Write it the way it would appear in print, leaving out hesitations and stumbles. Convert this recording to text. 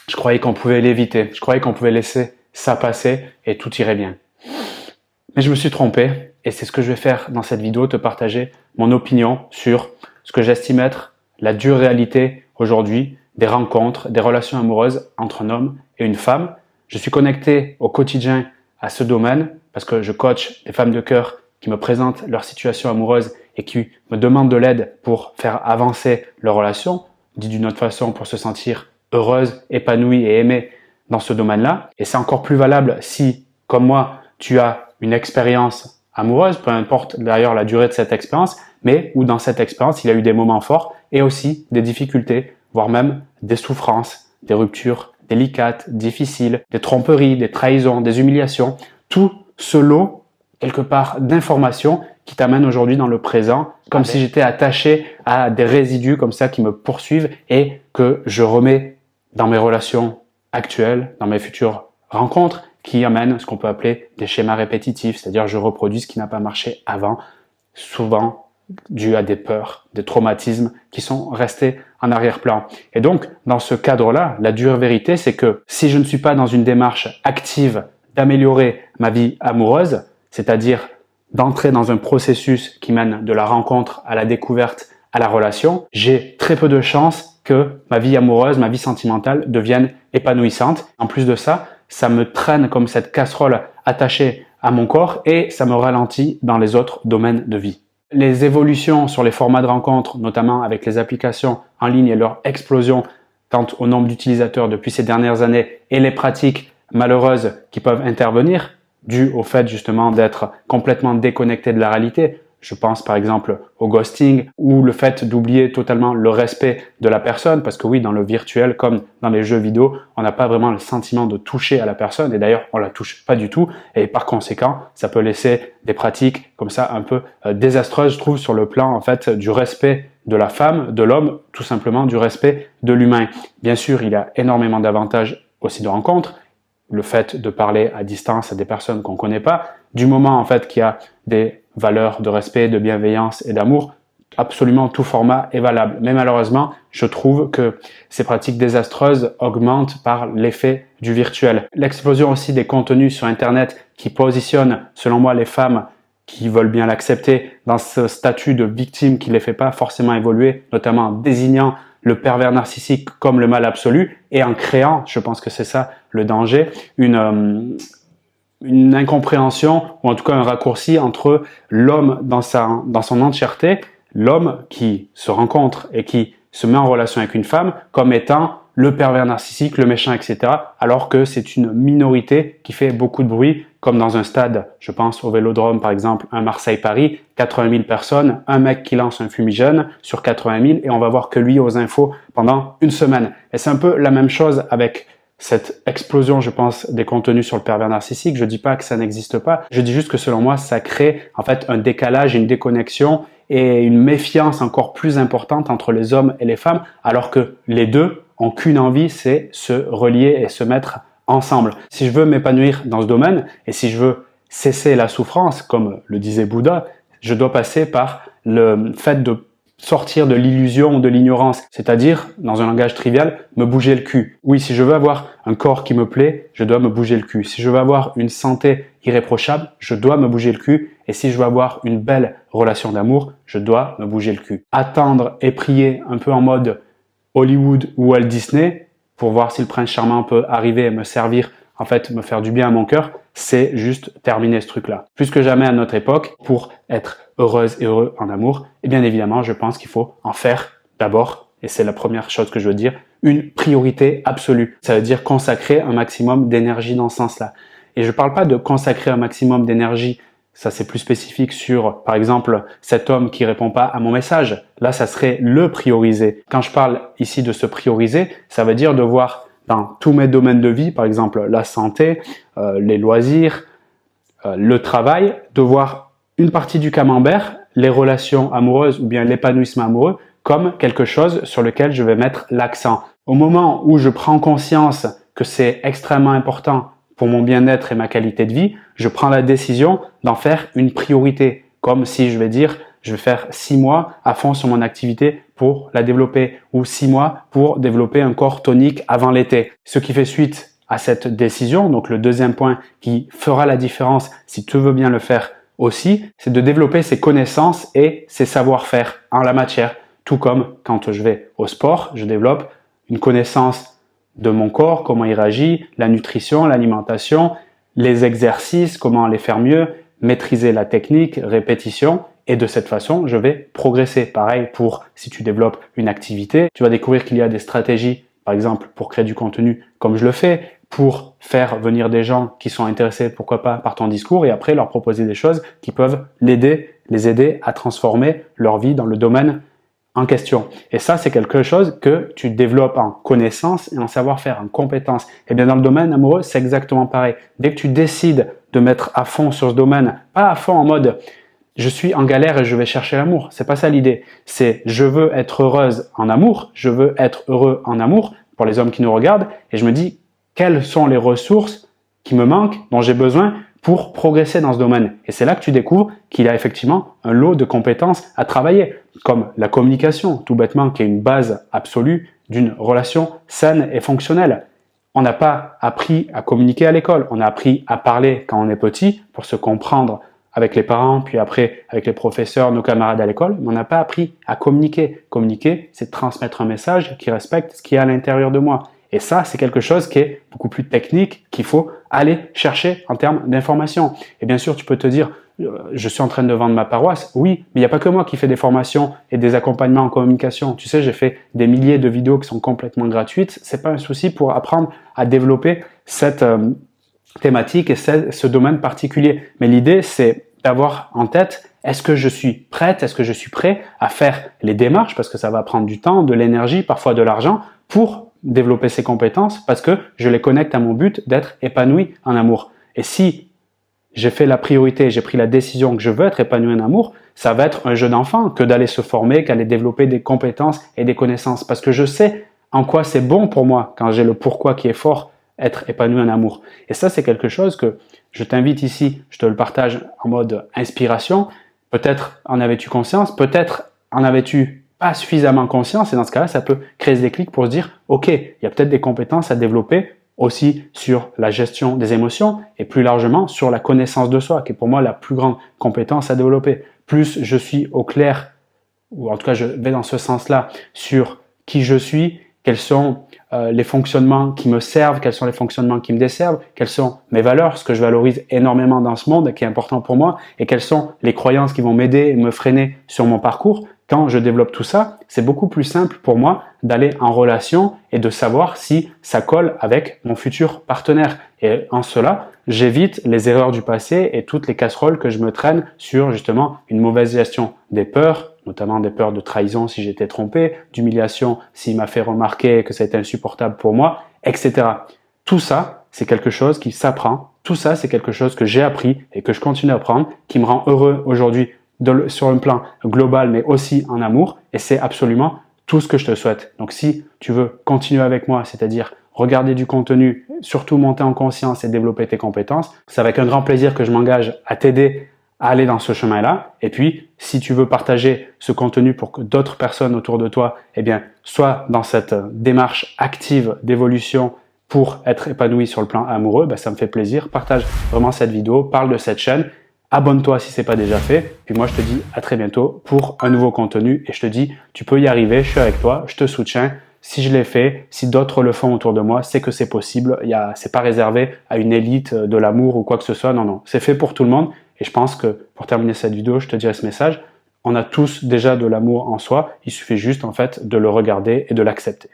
Je croyais qu'on pouvait l'éviter. Je croyais qu'on pouvait laisser ça passer et tout irait bien. Mais je me suis trompé et c'est ce que je vais faire dans cette vidéo, te partager mon opinion sur ce que j'estime être la dure réalité aujourd'hui des rencontres, des relations amoureuses entre un homme et une femme. Je suis connecté au quotidien à ce domaine parce que je coach des femmes de cœur qui me présentent leur situation amoureuse et qui me demandent de l'aide pour faire avancer leur relation, dit d'une autre façon pour se sentir heureuse, épanouie et aimée dans ce domaine-là. Et c'est encore plus valable si, comme moi, tu as une expérience amoureuse, peu importe d'ailleurs la durée de cette expérience, mais où dans cette expérience, il y a eu des moments forts et aussi des difficultés, voire même des souffrances, des ruptures délicates, difficiles, des tromperies, des trahisons, des humiliations, tout ce lot, quelque part, d'informations qui t'amènent aujourd'hui dans le présent, comme si j'étais attaché à des résidus comme ça qui me poursuivent et que je remets dans mes relations actuelles, dans mes futures rencontres, qui amènent ce qu'on peut appeler des schémas répétitifs, c'est-à-dire je reproduis ce qui n'a pas marché avant, souvent dû à des peurs, des traumatismes qui sont restés en arrière-plan. Et donc, dans ce cadre-là, la dure vérité, c'est que si je ne suis pas dans une démarche active d'améliorer ma vie amoureuse, c'est-à-dire d'entrer dans un processus qui mène de la rencontre à la découverte à la relation, j'ai très peu de chances que ma vie amoureuse, ma vie sentimentale devienne épanouissante. En plus de ça, ça me traîne comme cette casserole attachée à mon corps et ça me ralentit dans les autres domaines de vie. Les évolutions sur les formats de rencontres, notamment avec les applications en ligne et leur explosion quant au nombre d'utilisateurs depuis ces dernières années et les pratiques malheureuses qui peuvent intervenir, dues au fait justement d'être complètement déconnecté de la réalité. Je pense par exemple au ghosting ou le fait d'oublier totalement le respect de la personne parce que oui, dans le virtuel comme dans les jeux vidéo, on n'a pas vraiment le sentiment de toucher à la personne et d'ailleurs on la touche pas du tout et par conséquent, ça peut laisser des pratiques comme ça un peu désastreuses, je trouve, sur le plan en fait du respect de la femme, de l'homme, tout simplement du respect de l'humain. Bien sûr, il y a énormément d'avantages aussi de rencontres. Le fait de parler à distance à des personnes qu'on connaît pas, du moment en fait qu'il y a des valeurs de respect, de bienveillance et d'amour, absolument tout format est valable. Mais malheureusement, je trouve que ces pratiques désastreuses augmentent par l'effet du virtuel. L'explosion aussi des contenus sur Internet qui positionnent, selon moi, les femmes qui veulent bien l'accepter dans ce statut de victime qui les fait pas forcément évoluer, notamment en désignant le pervers narcissique comme le mal absolu et en créant, je pense que c'est ça le danger, une incompréhension ou en tout cas un raccourci entre l'homme dans son entièreté, l'homme qui se rencontre et qui se met en relation avec une femme comme étant le pervers narcissique, le méchant, etc. alors que c'est une minorité qui fait beaucoup de bruit comme dans un stade, je pense au Vélodrome par exemple, un Marseille-Paris, 80 000 personnes, un mec qui lance un fumigène sur 80 000 et on va voir que lui aux infos pendant une semaine. Et c'est un peu la même chose avec cette explosion, je pense, des contenus sur le pervers narcissique. Je dis pas que ça n'existe pas, je dis juste que selon moi, ça crée en fait un décalage, une déconnexion et une méfiance encore plus importante entre les hommes et les femmes, alors que les deux ont qu'une envie, c'est se relier et se mettre ensemble. Si je veux m'épanouir dans ce domaine et si je veux cesser la souffrance, comme le disait Bouddha, je dois passer par le fait de sortir de l'illusion ou de l'ignorance, c'est-à-dire, dans un langage trivial, me bouger le cul. Oui, si je veux avoir un corps qui me plaît, je dois me bouger le cul. Si je veux avoir une santé irréprochable, je dois me bouger le cul. Et si je veux avoir une belle relation d'amour, je dois me bouger le cul. Attendre et prier un peu en mode Hollywood ou Walt Disney pour voir si le prince charmant peut arriver et me servir, en fait, me faire du bien à mon cœur, c'est juste terminer ce truc-là. Plus que jamais à notre époque, pour être heureuse et heureux en amour, et bien évidemment, je pense qu'il faut en faire d'abord, et c'est la première chose que je veux dire, une priorité absolue. Ça veut dire consacrer un maximum d'énergie dans ce sens-là. Et je parle pas de consacrer un maximum d'énergie, ça c'est plus spécifique sur, par exemple, cet homme qui répond pas à mon message. Là, ça serait le prioriser. Quand je parle ici de se prioriser, ça veut dire de voir dans tous mes domaines de vie, par exemple la santé, les loisirs, le travail, de voir une partie du camembert, les relations amoureuses ou bien l'épanouissement amoureux, comme quelque chose sur lequel je vais mettre l'accent. Au moment où je prends conscience que c'est extrêmement important pour mon bien-être et ma qualité de vie, je prends la décision d'en faire une priorité. Comme si je vais dire, je vais faire 6 mois à fond sur mon activité pour la développer ou 6 mois pour développer un corps tonique avant l'été. Ce qui fait suite à cette décision, donc le deuxième point qui fera la différence si tu veux bien le faire aussi, c'est de développer ses connaissances et ses savoir-faire en la matière. Tout comme quand je vais au sport, je développe une connaissance de mon corps, comment il réagit, la nutrition, l'alimentation, les exercices, comment les faire mieux, maîtriser la technique, répétition. Et de cette façon, je vais progresser. Pareil pour si tu développes une activité, tu vas découvrir qu'il y a des stratégies, par exemple pour créer du contenu comme je le fais, pour faire venir des gens qui sont intéressés, pourquoi pas, par ton discours et après leur proposer des choses qui peuvent les aider à transformer leur vie dans le domaine en question. Et ça, c'est quelque chose que tu développes en connaissance et en savoir-faire, en compétence. Et bien dans le domaine amoureux, c'est exactement pareil. Dès que tu décides de mettre à fond sur ce domaine, pas à fond en mode je suis en galère et je vais chercher l'amour. C'est pas ça l'idée. C'est je veux être heureuse en amour, je veux être heureux en amour pour les hommes qui nous regardent et je me dis quelles sont les ressources qui me manquent, dont j'ai besoin pour progresser dans ce domaine. Et c'est là que tu découvres qu'il y a effectivement un lot de compétences à travailler, comme la communication, tout bêtement, qui est une base absolue d'une relation saine et fonctionnelle. On n'a pas appris à communiquer à l'école, on a appris à parler quand on est petit pour se comprendre avec les parents, puis après avec les professeurs, nos camarades à l'école, mais on n'a pas appris à communiquer. Communiquer, c'est transmettre un message qui respecte ce qui est à l'intérieur de moi. Et ça, c'est quelque chose qui est beaucoup plus technique, qu'il faut aller chercher en termes d'information. Et bien sûr, tu peux te dire, je suis en train de vendre ma paroisse. Oui, mais il n'y a pas que moi qui fais des formations et des accompagnements en communication. Tu sais, j'ai fait des milliers de vidéos qui sont complètement gratuites. C'est pas un souci pour apprendre à développer cette thématique et ce domaine particulier. Mais l'idée, c'est d'avoir en tête, est-ce que je suis prête, est-ce que je suis prêt à faire les démarches, parce que ça va prendre du temps, de l'énergie, parfois de l'argent, pour développer ces compétences, parce que je les connecte à mon but d'être épanoui en amour. Et si j'ai fait la priorité, j'ai pris la décision que je veux être épanoui en amour, ça va être un jeu d'enfant que d'aller se former, qu'aller développer des compétences et des connaissances, parce que je sais en quoi c'est bon pour moi quand j'ai le pourquoi qui est fort, être épanoui en amour. Et ça, c'est quelque chose que je t'invite ici, je te le partage en mode inspiration. Peut-être en avais-tu conscience, peut-être en avais-tu pas suffisamment conscience, et dans ce cas-là, ça peut créer ce déclic pour se dire, ok, il y a peut-être des compétences à développer aussi sur la gestion des émotions et plus largement sur la connaissance de soi, qui est pour moi la plus grande compétence à développer. Plus je suis au clair, ou en tout cas je vais dans ce sens-là, sur qui je suis, quels sont les fonctionnements qui me servent, quels sont les fonctionnements qui me desservent, quelles sont mes valeurs, ce que je valorise énormément dans ce monde, qui est important pour moi, et quelles sont les croyances qui vont m'aider et me freiner sur mon parcours. Quand je développe tout ça, c'est beaucoup plus simple pour moi d'aller en relation et de savoir si ça colle avec mon futur partenaire. Et en cela, j'évite les erreurs du passé et toutes les casseroles que je me traîne sur justement une mauvaise gestion des peurs, notamment des peurs de trahison si j'étais trompé, d'humiliation s'il m'a fait remarquer que ça a été insupportable pour moi, etc. Tout ça, c'est quelque chose qui s'apprend. Tout ça, c'est quelque chose que j'ai appris et que je continue à apprendre, qui me rend heureux aujourd'hui sur un plan global, mais aussi en amour. Et c'est absolument tout ce que je te souhaite. Donc si tu veux continuer avec moi, c'est-à-dire regarder du contenu, surtout monter en conscience et développer tes compétences, c'est avec un grand plaisir que je m'engage à t'aider à aller dans ce chemin-là. Et puis, si tu veux partager ce contenu pour que d'autres personnes autour de toi, eh bien, soient dans cette démarche active d'évolution pour être épanoui sur le plan amoureux, ça me fait plaisir. Partage vraiment cette vidéo, parle de cette chaîne. Abonne-toi si c'est pas déjà fait. Puis moi, je te dis à très bientôt pour un nouveau contenu. Et je te dis, tu peux y arriver, je suis avec toi, je te soutiens. Si je l'ai fait, si d'autres le font autour de moi, c'est que c'est possible. C'est pas réservé à une élite de l'amour ou quoi que ce soit. Non, non, c'est fait pour tout le monde. Et je pense que pour terminer cette vidéo, je te dirai ce message. On a tous déjà de l'amour en soi. Il suffit juste, en fait, de le regarder et de l'accepter.